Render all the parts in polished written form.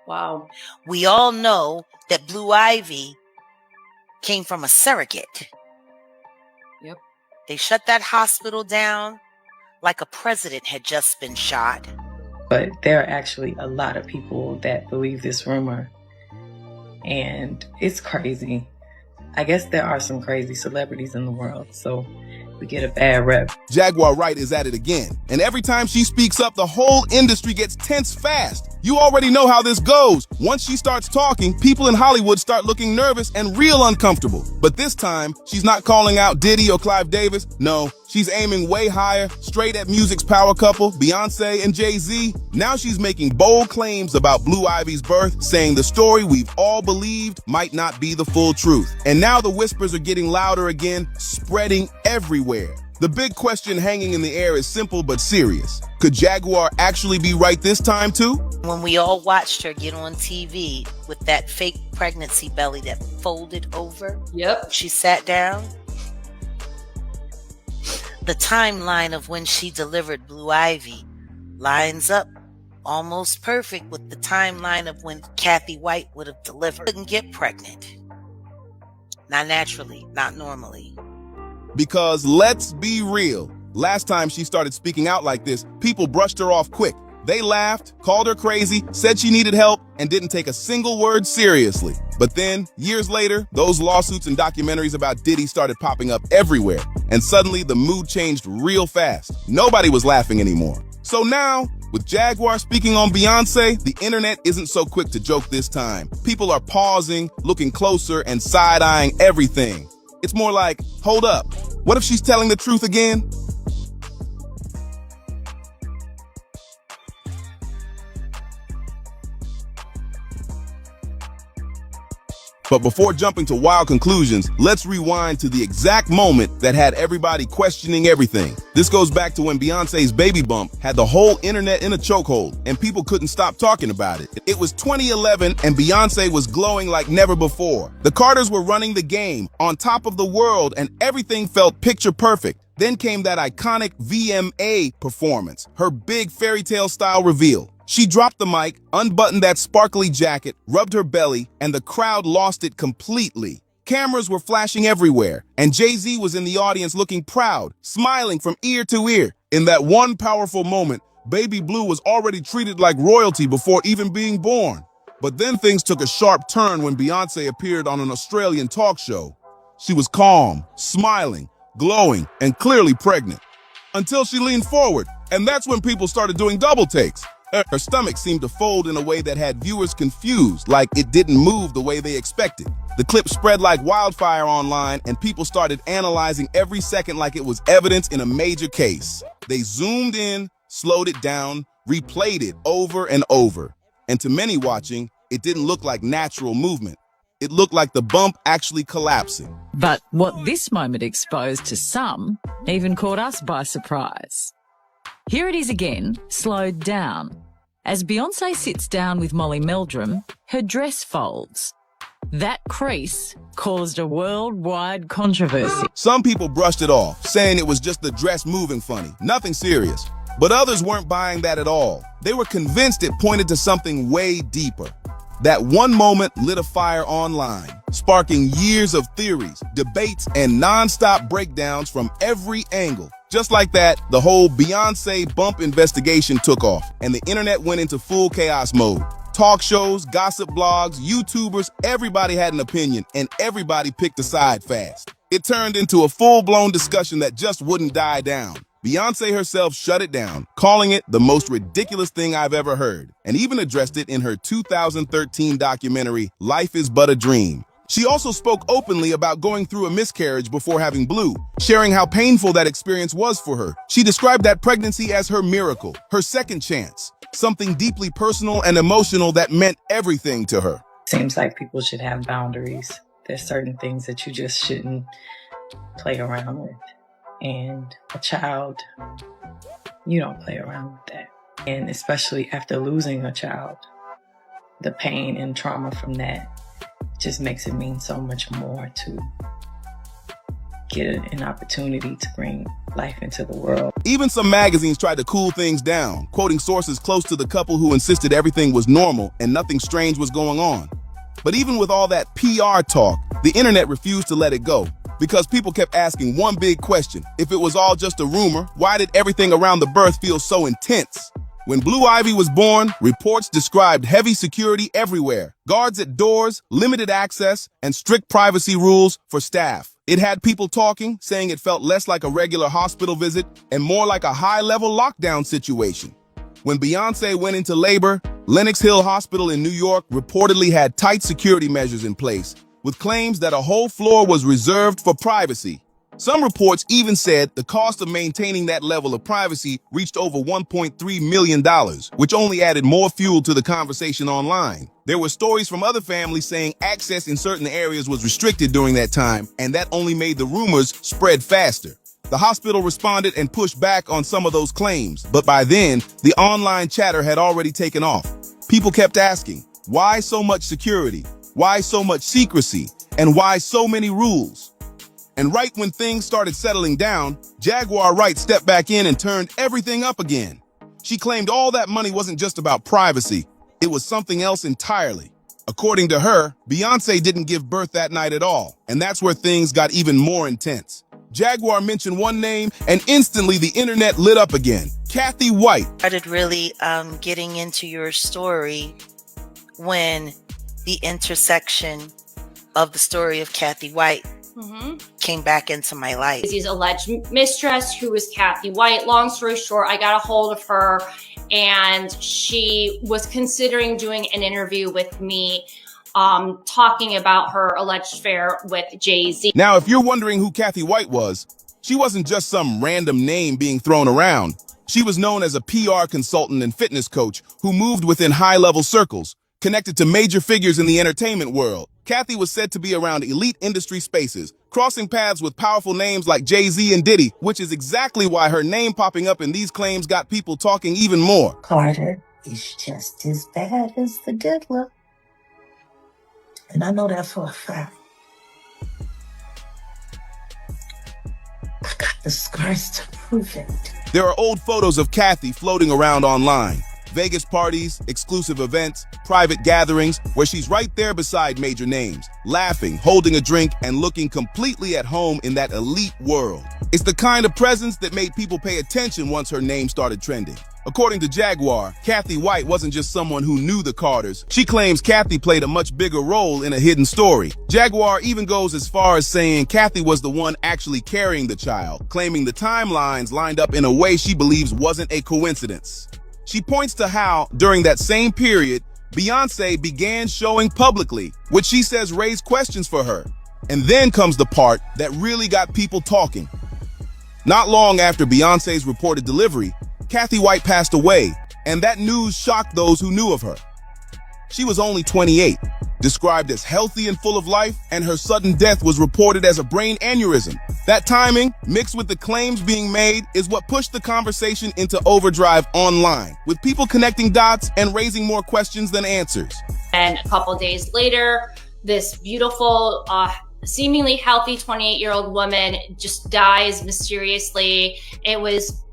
Wow. We all know that Blue Ivy came from a surrogate. Yep. They shut that hospital down like a president had just been shot. But there are actually a lot of people that believe this rumor. And it's crazy. I guess there are some crazy celebrities in the world, so we get a bad rep. Jaguar Wright is at it again. And every time she speaks up, the whole industry gets tense fast. You already know how this goes. Once she starts talking, people in Hollywood start looking nervous and real uncomfortable. But this time, she's not calling out Diddy or Clive Davis. No, she's aiming way higher, straight at music's power couple, Beyonce and Jay-Z. Now she's making bold claims about Blue Ivy's birth, saying the story we've all believed might not be the full truth. And now the whispers are getting louder again, spreading everywhere. The big question hanging in the air is simple but serious. Could Jaguar actually be right this time too? When we all watched her get on TV with that fake pregnancy belly that folded over, Yep. she sat down. The timeline of when she delivered Blue Ivy lines up almost perfect with the timeline of when Kathy White would have delivered. Couldn't get pregnant. Not naturally, not normally. Because let's be real, last time she started speaking out like this, people brushed her off quick. They laughed, called her crazy, said she needed help, and didn't take a single word seriously. But then, years later, those lawsuits and documentaries about Diddy started popping up everywhere, and suddenly the mood changed real fast. Nobody was laughing anymore. So now, with Jaguar speaking on Beyonce, the internet isn't so quick to joke this time. People are pausing, looking closer, and side-eyeing everything. It's more like, hold up, what if she's telling the truth again? But before jumping to wild conclusions, let's rewind to the exact moment that had everybody questioning everything. This goes back to when Beyonce's baby bump had the whole internet in a chokehold, and people couldn't stop talking about it. It was 2011, and Beyonce was glowing like never before. The Carters were running the game, on top of the world, and everything felt picture perfect. Then came that iconic VMA performance, her big fairy tale style reveal. She dropped the mic, unbuttoned that sparkly jacket, rubbed her belly, and the crowd lost it completely. Cameras were flashing everywhere, and Jay-Z was in the audience looking proud, smiling from ear to ear. In that one powerful moment, Baby Blue was already treated like royalty before even being born. But then things took a sharp turn when Beyonce appeared on an Australian talk show. She was calm, smiling, glowing, and clearly pregnant. Until she leaned forward, and that's when people started doing double takes. Her stomach seemed to fold in a way that had viewers confused, like it didn't move the way they expected. The clip spread like wildfire online, and people started analyzing every second like it was evidence in a major case. They zoomed in, slowed it down, replayed it over and over. And to many watching, it didn't look like natural movement. It looked like the bump actually collapsing. But what this moment exposed to some even caught us by surprise. Here it is again, slowed down. As Beyonce sits down with Molly Meldrum, her dress folds. That crease caused a worldwide controversy. Some people brushed it off, saying it was just the dress moving funny, nothing serious. But others weren't buying that at all. They were convinced it pointed to something way deeper. That one moment lit a fire online, sparking years of theories, debates, and non-stop breakdowns from every angle. Just like that, the whole Beyonce bump investigation took off, and the internet went into full chaos mode. Talk shows, gossip blogs, YouTubers, everybody had an opinion, and everybody picked a side fast. It turned into a full-blown discussion that just wouldn't die down. Beyonce herself shut it down, calling it the most ridiculous thing I've ever heard, and even addressed it in her 2013 documentary, Life is But a Dream. She also spoke openly about going through a miscarriage before having Blue, sharing how painful that experience was for her. She described that pregnancy as her miracle, her second chance, something deeply personal and emotional that meant everything to her. Seems like people should have boundaries. There's certain things that you just shouldn't play around with. And a child, you don't play around with that. And especially after losing a child, the pain and trauma from that just makes it mean so much more to get an opportunity to bring life into the world. Even some magazines tried to cool things down, quoting sources close to the couple who insisted everything was normal and nothing strange was going on. But even with all that PR talk, the internet refused to let it go, because people kept asking one big question. If it was all just a rumor, why did everything around the birth feel so intense? When Blue Ivy was born, reports described heavy security everywhere, guards at doors, limited access, and strict privacy rules for staff. It had people talking, saying it felt less like a regular hospital visit and more like a high-level lockdown situation. When Beyoncé went into labor, Lenox Hill Hospital in New York reportedly had tight security measures in place, with claims that a whole floor was reserved for privacy. Some reports even said the cost of maintaining that level of privacy reached over $1.3 million, which only added more fuel to the conversation online. There were stories from other families saying access in certain areas was restricted during that time, and that only made the rumors spread faster. The hospital responded and pushed back on some of those claims, but by then, the online chatter had already taken off. People kept asking, why so much security? Why so much secrecy? And why so many rules? And right when things started settling down, Jaguar Wright stepped back in and turned everything up again. She claimed all that money wasn't just about privacy, it was something else entirely. According to her, Beyoncé didn't give birth that night at all, and that's where things got even more intense. Jaguar mentioned one name, and instantly the internet lit up again. Kathy White. Started really getting into your story when the intersection of the story of Kathy White came back into my life. His alleged mistress, who was Kathy White. Long story short, I got a hold of her and she was considering doing an interview with me, talking about her alleged affair with Jay-Z. Now, if you're wondering who Kathy White was, she wasn't just some random name being thrown around. She was known as a PR consultant and fitness coach who moved within high-level circles, connected to major figures in the entertainment world. Kathy was said to be around elite industry spaces, crossing paths with powerful names like Jay-Z and Diddy, which is exactly why her name popping up in these claims got people talking even more. Carter is just as bad as the diddler. And I know that for a fact. I got the scars to prove it. There are old photos of Kathy floating around online. Vegas parties, exclusive events, private gatherings, where she's right there beside major names, laughing, holding a drink, and looking completely at home in that elite world. It's the kind of presence that made people pay attention once her name started trending. According to Jaguar, Kathy White wasn't just someone who knew the Carters. She claims Kathy played a much bigger role in a hidden story. Jaguar even goes as far as saying Kathy was the one actually carrying the child, claiming the timelines lined up in a way she believes wasn't a coincidence. She points to how, during that same period, Beyoncé began showing publicly, which she says raised questions for her. And then comes the part that really got people talking. Not long after Beyoncé's reported delivery, Kathy White passed away, and that news shocked those who knew of her. She was only 28, described as healthy and full of life, and her sudden death was reported as a brain aneurysm. That timing, mixed with the claims being made, is what pushed the conversation into overdrive online, with people connecting dots and raising more questions than answers. And a couple days later, this beautiful, seemingly healthy 28-year-old woman just dies mysteriously.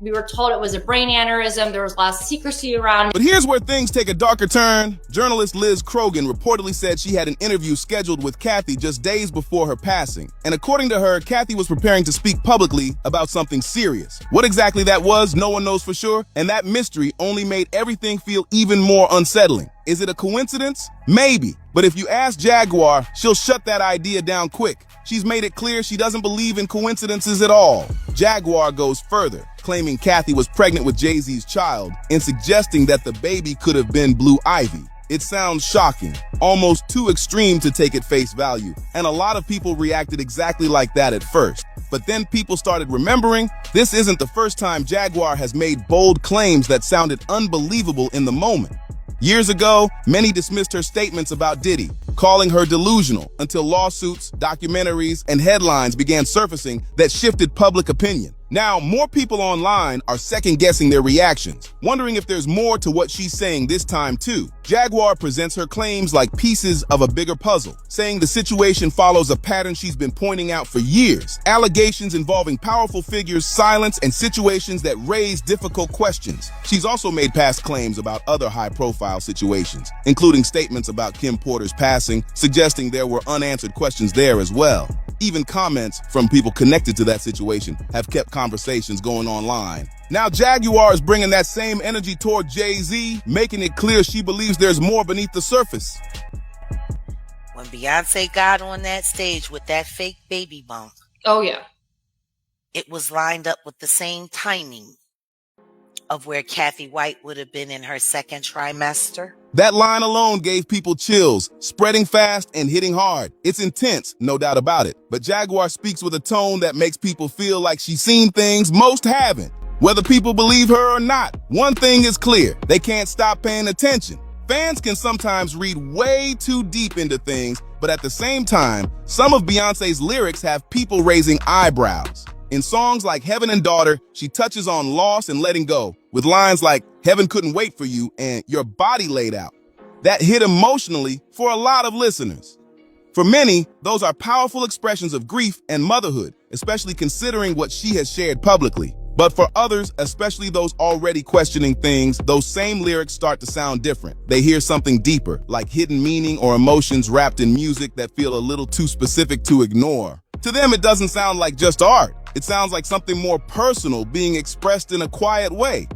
We were told it was a brain aneurysm. There was a lot of secrecy around it. But here's where things take a darker turn. Journalist Liz Krogan reportedly said she had an interview scheduled with Kathy just days before her passing. And according to her, Kathy was preparing to speak publicly about something serious. What exactly that was, no one knows for sure. And that mystery only made everything feel even more unsettling. Is it a coincidence? Maybe. But if you ask Jaguar, she'll shut that idea down quick. She's made it clear she doesn't believe in coincidences at all. Jaguar goes further, claiming Kathy was pregnant with Jay-Z's child and suggesting that the baby could have been Blue Ivy. It sounds shocking, almost too extreme to take at face value, and a lot of people reacted exactly like that at first. But then people started remembering this isn't the first time Jaguar has made bold claims that sounded unbelievable in the moment. Years ago, many dismissed her statements about Diddy, calling her delusional, until lawsuits, documentaries, and headlines began surfacing that shifted public opinion. Now, more people online are second-guessing their reactions, wondering if there's more to what she's saying this time too. Jaguar presents her claims like pieces of a bigger puzzle, saying the situation follows a pattern she's been pointing out for years. Allegations involving powerful figures, silence, and situations that raise difficult questions. She's also made past claims about other high-profile situations, including statements about Kim Porter's passing, suggesting there were unanswered questions there as well. Even comments from people connected to that situation have kept conversations going online. Now Jaguar is bringing that same energy toward Jay-Z, making it clear she believes there's more beneath the surface. When Beyonce got on that stage with that fake baby bump, Oh, yeah. it was lined up with the same timing of where Kathy White would have been in her second trimester. That line alone gave people chills, spreading fast and hitting hard. It's intense, no doubt about it. But Jaguar speaks with a tone that makes people feel like she's seen things most haven't. Whether people believe her or not, one thing is clear: they can't stop paying attention. Fans can sometimes read way too deep into things, but at the same time, some of Beyonce's lyrics have people raising eyebrows. In songs like Heaven and Daughter, she touches on loss and letting go, with lines like "Heaven couldn't wait for you" and "Your body laid out." That hit emotionally for a lot of listeners. For many, those are powerful expressions of grief and motherhood, especially considering what she has shared publicly. But for others, especially those already questioning things, those same lyrics start to sound different. They hear something deeper, like hidden meaning or emotions wrapped in music that feel a little too specific to ignore. To them, it doesn't sound like just art. It sounds like something more personal being expressed in a quiet way.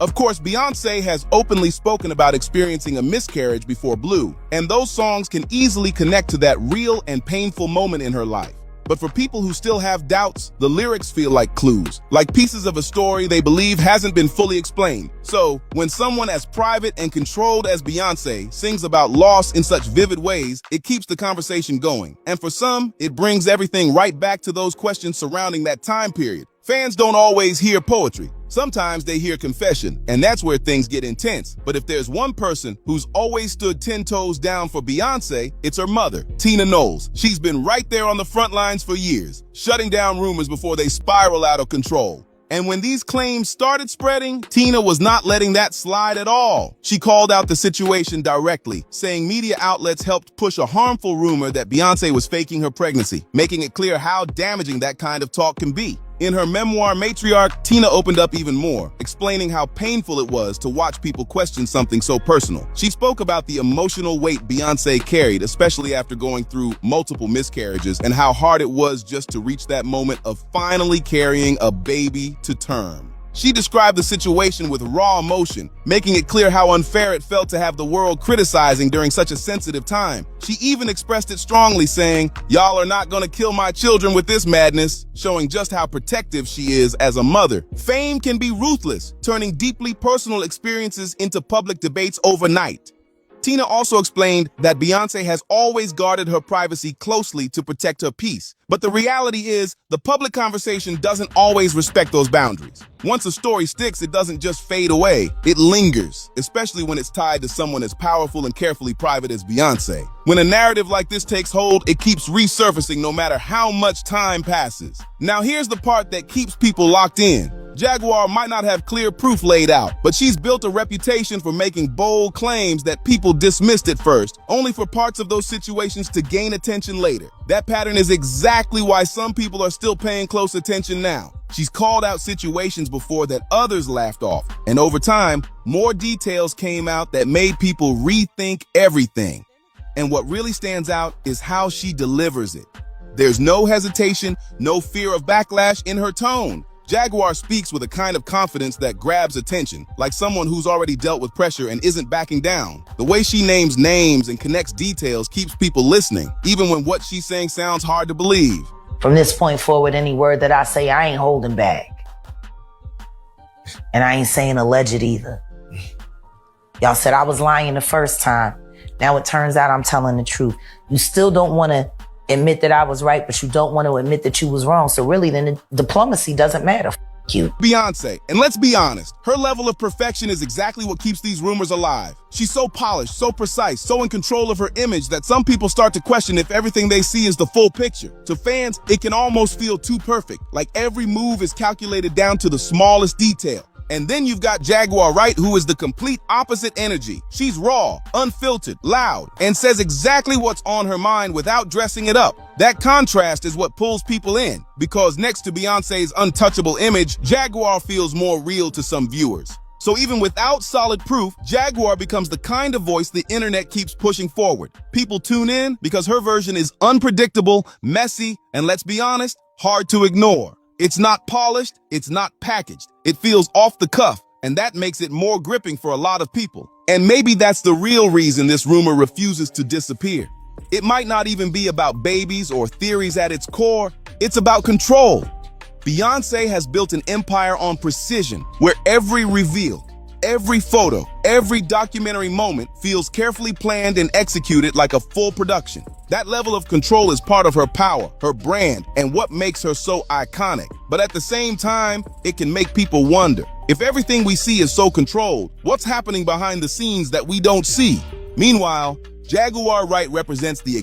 Of course, Beyonce has openly spoken about experiencing a miscarriage before Blue, and those songs can easily connect to that real and painful moment in her life. But for people who still have doubts, the lyrics feel like clues, like pieces of a story they believe hasn't been fully explained. So, when someone as private and controlled as Beyonce sings about loss in such vivid ways, it keeps the conversation going. And for some, it brings everything right back to those questions surrounding that time period. Fans don't always hear poetry. Sometimes they hear confession, and that's where things get intense. But if there's one person who's always stood 10 toes down for Beyonce, it's her mother, Tina Knowles. She's been right there on the front lines for years, shutting down rumors before they spiral out of control. And when these claims started spreading, Tina was not letting that slide at all. She called out the situation directly, saying media outlets helped push a harmful rumor that Beyonce was faking her pregnancy, making it clear how damaging that kind of talk can be. In her memoir, Matriarch, Tina opened up even more, explaining how painful it was to watch people question something so personal. She spoke about the emotional weight Beyonce carried, especially after going through multiple miscarriages, and how hard it was just to reach that moment of finally carrying a baby to term. She described the situation with raw emotion, making it clear how unfair it felt to have the world criticizing during such a sensitive time. She even expressed it strongly, saying, "Y'all are not gonna kill my children with this madness," showing just how protective she is as a mother. Fame can be ruthless, turning deeply personal experiences into public debates overnight. Tina also explained that Beyonce has always guarded her privacy closely to protect her peace. But the reality is, the public conversation doesn't always respect those boundaries. Once a story sticks, it doesn't just fade away, it lingers, especially when it's tied to someone as powerful and carefully private as Beyonce. When a narrative like this takes hold, it keeps resurfacing no matter how much time passes. Now here's the part that keeps people locked in. Jaguar might not have clear proof laid out, but she's built a reputation for making bold claims that people dismissed at first, only for parts of those situations to gain attention later. That pattern is exactly why some people are still paying close attention now. She's called out situations before that others laughed off, and over time, more details came out that made people rethink everything. And what really stands out is how she delivers it. There's no hesitation, no fear of backlash in her tone. Jaguar speaks with a kind of confidence that grabs attention, like someone who's already dealt with pressure and isn't backing down. The way she names names and connects details keeps people listening, even when what she's saying sounds hard to believe. From this point forward, any word that I say, I ain't holding back. And I ain't saying alleged either. Y'all said I was lying the first time. Now it turns out I'm telling the truth. You still don't want to admit that I was right, but you don't want to admit that you was wrong. So really, then the diplomacy doesn't matter. you. Beyonce, and let's be honest, her level of perfection is exactly what keeps these rumors alive. She's so polished, so precise, so in control of her image that some people start to question if everything they see is the full picture. To fans, it can almost feel too perfect, like every move is calculated down to the smallest detail. And then you've got Jaguar Wright, who is the complete opposite energy. She's raw, unfiltered, loud, and says exactly what's on her mind without dressing it up. That contrast is what pulls people in, because next to Beyonce's untouchable image, Jaguar feels more real to some viewers. So even without solid proof, Jaguar becomes the kind of voice the internet keeps pushing forward. People tune in because her version is unpredictable, messy, and let's be honest, hard to ignore. It's not polished, it's not packaged. It feels off the cuff, and that makes it more gripping for a lot of people. And maybe that's the real reason this rumor refuses to disappear. It might not even be about babies or theories at its core. It's about control. Beyonce has built an empire on precision, where every reveal, every photo, every documentary moment feels carefully planned and executed like a full production. That level of control is part of her power, her brand, and what makes her so iconic. But at the same time, it can make people wonder, if everything we see is so controlled, what's happening behind the scenes that we don't see? Meanwhile, Jaguar Wright represents the